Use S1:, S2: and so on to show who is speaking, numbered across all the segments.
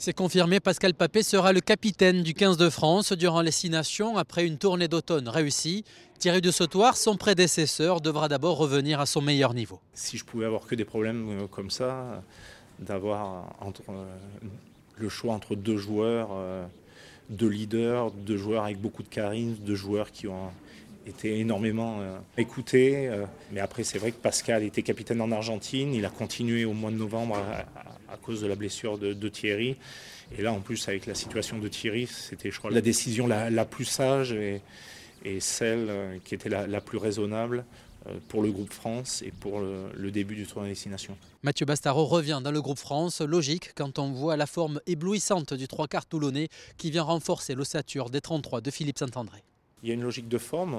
S1: C'est confirmé, Pascal Papé sera le capitaine du 15 de France durant les 6 nations après une tournée d'automne réussie. Thierry de Sautoir, son prédécesseur, devra d'abord revenir à son meilleur niveau.
S2: Si je pouvais avoir que des problèmes comme ça, d'avoir le choix entre deux joueurs, deux leaders, deux joueurs avec beaucoup de charisme, deux joueurs qui ont été énormément écoutés. Mais après, c'est vrai que Pascal était capitaine en Argentine. Il a continué au mois de novembre à cause de la blessure de Thierry. Et là, en plus, avec la situation de Thierry, c'était, je crois, la décision la plus sage et celle qui était la plus raisonnable pour le groupe France et pour le début du tournoi Destination.
S1: Mathieu Bastaro revient dans le groupe France, logique quand on voit la forme éblouissante du 3/4 toulonnais qui vient renforcer l'ossature des 33 de Philippe Saint-André.
S2: Il y a une logique de forme.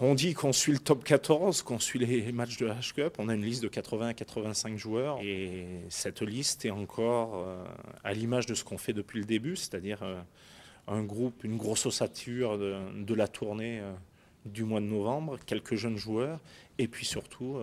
S2: On dit qu'on suit le top 14, qu'on suit les matchs de H-Cup. On a une liste de 80 à 85 joueurs. Et cette liste est encore à l'image de ce qu'on fait depuis le début, c'est-à-dire un groupe, une grosse ossature de la tournée du mois de novembre, quelques jeunes joueurs, et puis surtout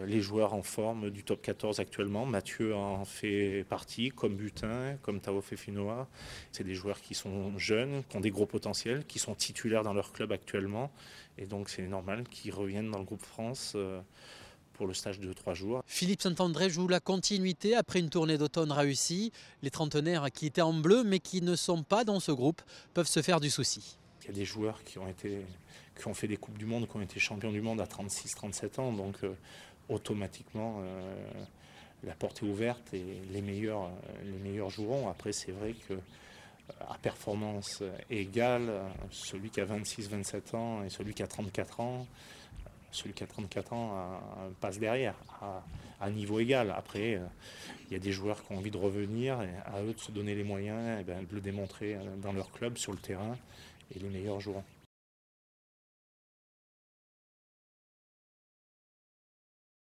S2: les joueurs en forme du top 14 actuellement. Mathieu en fait partie, comme Butin, comme Tao Fefinoa. C'est des joueurs qui sont jeunes, qui ont des gros potentiels, qui sont titulaires dans leur club actuellement, et donc c'est normal qu'ils reviennent dans le groupe France pour le stage de 3 jours.
S1: Philippe Saint-André joue la continuité après une tournée d'automne réussie. Les trentenaires qui étaient en bleu mais qui ne sont pas dans ce groupe peuvent se faire du souci.
S2: Il y a des joueurs qui ont fait des Coupes du Monde, qui ont été champions du monde à 36-37 ans, donc automatiquement la porte est ouverte et les meilleurs joueront. Après, c'est vrai que à performance égale, celui qui a 26-27 ans et celui qui a 34 ans, celui qui a 34 ans passe derrière, à niveau égal. Après, il y a des joueurs qui ont envie de revenir, et à eux de se donner les moyens de le démontrer dans leur club, sur le terrain, et les meilleurs joueront.